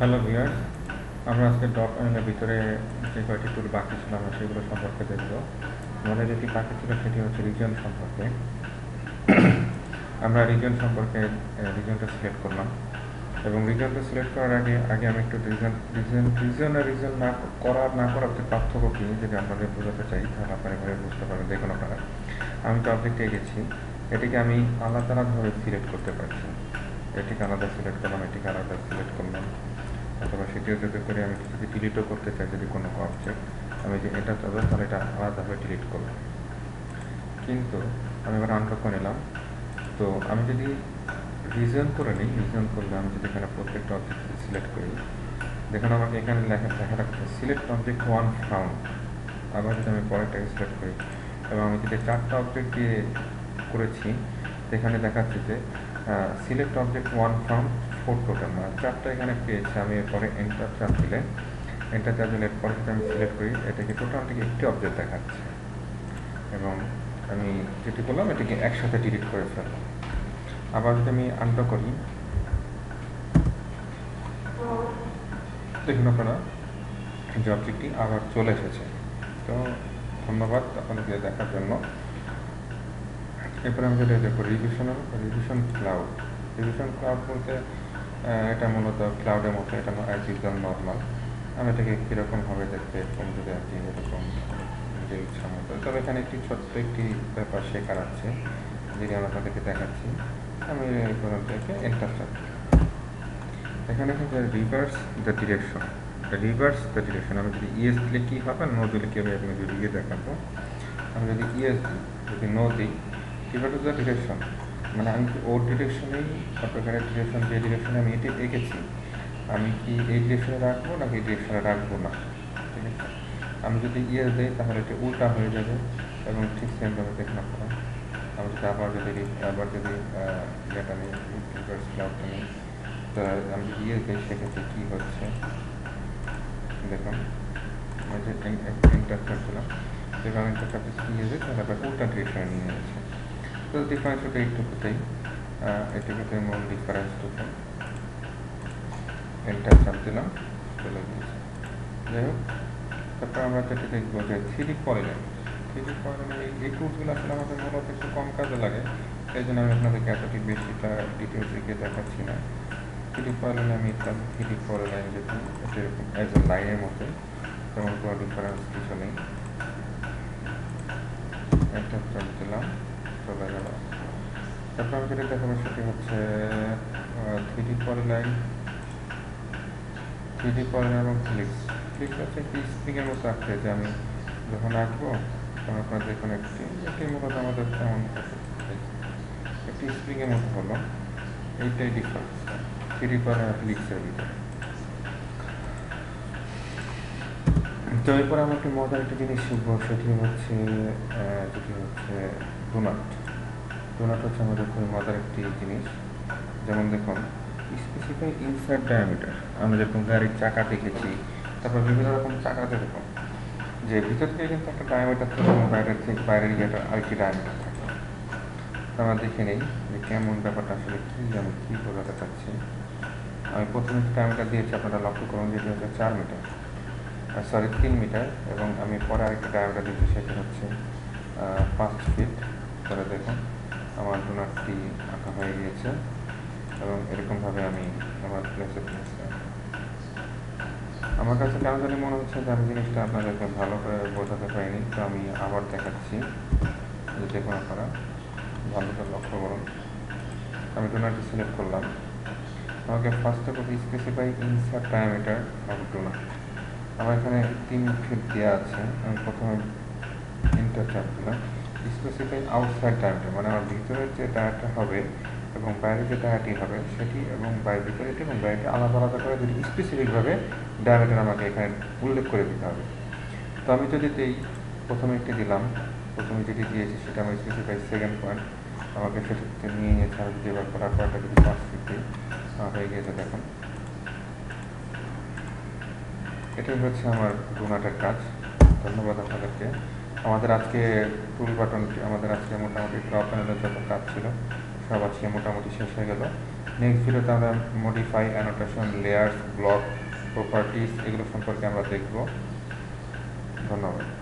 Hello viewers, আমরা আজকে dot প্যানেলের ভিতরে যে কয়টি টুল বাকি ছিল আমরা সেগুলো সম্পর্কে দেখব। আমাদের যেটি বাকি ছিল সেটি হচ্ছে রিজন সম্পর্কে। আমরা রিজনটা সিলেক্ট করলাম এবং রিজনটা সিলেক্ট করার আগে আগে আমি একটু রিজন না করার যে পার্থক্য কী যদি আপনাদের বোঝাতে চাই তাহলে আপনারা এভাবে বুঝতে পারবেন। দেখুন আপনারা, আমি তো অবজেক্টে গেছি, এটিকে আমি আলাদা আলাদাভাবে সিলেক্ট করতে পারছি। এটিকে আলাদা সিলেক্ট করলাম, এটিকে আলাদা সিলেক্ট করলাম, অথবা সেটিও যদি করে আমি যদি ডিলিটও করতে চাই, যদি কোনো অবজেক্ট আমি যে এটা চাবো তাহলে এটা আলাদাভাবে ডিলিট করলাম। কিন্তু আমি এবার আনলক করে নিলাম। তো আমি যদি রিজন করে নিই, রিজন করলে আমি যদি এখানে প্রত্যেকটা অবজেক্ট সিলেক্ট করি, দেখুন আমাকে এখানে লেখা রাখছে সিলেক্ট অবজেক্ট ওয়ান ফ্রাউন্ড। আবার যদি আমি পরেরটাকে সিলেক্ট করি এবং আমি যদি 4টা অবজেক্ট দিয়ে করেছি, সেখানে দেখাচ্ছে যে select object one from 4 total, মানে 4টা এখানে পেয়েছি। আমি এরপরে এন্টার চাপ দিলে এরপরে যদি আমি সিলেক্ট করি, এটাকে টোটালটিকে একটি অবজেক্ট দেখাচ্ছে এবং আমি যেটি করলাম এটিকে একসাথে ডিলিট করে ফেললাম। আবার যদি আমি আনলক করি, দেখুন আপনারা যে অবজেক্টটি আবার চলে এসেছে। তো ধন্যবাদ আপনাদেরকে দেখার জন্য। এরপরে আমি যেটা দেখবো রিভিশন ক্লাউড বলতে এটা মূলত ক্লাউডের মতো, এটা অ্যাজ ইউজুয়াল নর্মাল। আমি এটাকে কীরকমভাবে দেখতে এরকম যদি আর কি এরকম যে ইচ্ছা মতো। তবে এখানে একটি ছোট্ট একটি ব্যাপার শেখার আছে, যেটি আমি আপনাদেরকে দেখাচ্ছি। আমি প্রথম থেকে এন্টার চাপ, এখানে কিন্তু রিভার্স দ্য ডিরেকশন। আমি যদি ইয়েস দিলে কী হবে, নো দিলে কী হবে, আমি যদি দেখাবো। আমি যদি ইয়েস দিই, যদি নো দিই, রিভার্স দ্য ডিরেকশন মানে আমি ওর ডিরেকশনেই, এখানে ডিরেকশন যে ডিরেকশনে আমি এটি এঁকেছি, আমি কি এই ডিরেকশনে রাখবো নাকি এই ডিরেকশনে রাখবো না, ঠিক আছে। আমি যদি ইয়েস দিই তাহলে এটি উল্টা হয়ে যাবে এবং ঠিক সেমভাবে দেখুন আপনারা। আমি যদি আবার যদি এটা নিই, রিভার্স ক্লাউড নিই, তো আমি যদি ইয়েস দিই সেক্ষেত্রে কী হচ্ছে দেখুন। আমি যে এন্টার করছিলাম এবং এন্টার করতে ইয়েস দিই তাহলে আবার উল্টা ডিরেকশনে নিয়ে যাচ্ছে। তো ডিফারেন্স ওটা এইটুকুতেই, মূল ডিফারেন্সটুকু। এন্টার চাপ দিলাম, চলে গিয়েছে। যাই হোক, তারপর আমরা যেটা দেখবো যে 3D পলিলাইন। এই টুলসগুলো আসলে আমাদের মূলত একটু কম কাজে লাগে, এই জন্য আমি আপনাদেরকে এতটি বেশিটা ডিটেলস দিকে দেখাচ্ছি না। 3D পলিলাইন আমি 3D পলিলাইন যেটি এটা এরকম অ্যাজ এ লাইনের মতোই, তেমন কোনো ডিফারেন্স কিছু নেই। এন্টার চাপ দিলাম, চলে গেল। তারপর আমি যেটা দেখাবো সেটি হচ্ছে 3D পলিলাইন এবং ফ্লিক্স হচ্ছে একটি স্প্রিংয়ের মতো আঁকতে, যে আমি যখন আঁকবো তখন আপনার দেখুন একটি মূলত আমাদের তেমন একটি স্প্রিংয়ের মতো হলো। এইটাই ডিফারেন্স 3D পলিলাইন আর ফ্লিক্সের ভিতরে। তো এরপর আমরা একটি মজার একটি জিনিস শিখবো, সেটি হচ্ছে ডোনাট হচ্ছে আমাদের খুবই মজার একটি জিনিস। যেমন দেখুন, স্পেসিফাই ইনসাইড ডায়ামিটার। আমরা যেরকম গাড়ির চাকা দেখেছি, তারপর বিভিন্ন রকম চাকা যেরকম যে ভিতর থেকে কিন্তু একটা ডায়ামিটার থাকে এবং বাইরের ইয়েটা আরেকটি ডায়ামিটার থাকে। আমরা দেখে নেই যে কেমন ব্যাপারটা আসলে আমি কী বোঝাতে চাচ্ছি। আমি প্রথমে ডায়ামিটার দিয়েছি, আপনারা লক্ষ্য করুন, যেটি হচ্ছে 3 মিটার এবং আমি পরে আরেকটি ডায়ামিটার দিয়েছি, সেটি হচ্ছে 5 ফিট। পরে দেখুন আমার ডোনাটটি আঁকা হয়ে গিয়েছে এবং এরকমভাবে আমি আমার প্লেসে আমার কাছে কেন জানি মনে হচ্ছে যে আমি জিনিসটা আপনাদেরকে ভালো করে বোঝাতে পারিনি। তো আমি আবার দেখাচ্ছি, যে দেখুন আপনারা ভালো করে লক্ষ্য করুন। আমি ডোনাটটি সিলেক্ট করলাম, আমাকে ফার্স্টে বলতে specify inside diameter of donut. আমার এখানে 3 ফিট দেওয়া আছে। আমি প্রথমে এন্টার চাপ দিলাম। স্পেসিফাই আউটসাইড ডায়ামিটার মানে আমার ভিতরের যে ডায়াটা হবে এবং বাইরে যে ডায়াটি হবে সেটি, এবং ভিতরেটি এবং বাইরেটি আলাদা আলাদা করে যদি স্পেসিফিকভাবে ডায়ামিটার আমাকে এখানে উল্লেখ করে দিতে হবে। তো আমি যদি প্রথমে একটি দিলাম, প্রথমে যেটি দিয়েছি সেটা আমি স্পেসিফাই সেকেন্ড পয়েন্ট, আমাকে সেটিতে নিয়ে নিয়েছে। আমি যদি এবার করার পরটা যদি 5 ফিট দিই, হয়ে গিয়েছে। দেখুন, এটাই হচ্ছে আমার ডোনাটের কাজ। ধন্যবাদ আপনাদেরকে। আমাদের আজকে টুল বাটনটি, আমাদের আজকে মোটামুটি ড্র প্যানেলের যত কাজ ছিল সব আজকে মোটামুটি শেষ হয়ে গেল। নেক্সট ভিডিওতে আমরা modify annotation, layers, block, properties এগুলো সম্পর্কে আমরা দেখব। ধন্যবাদ।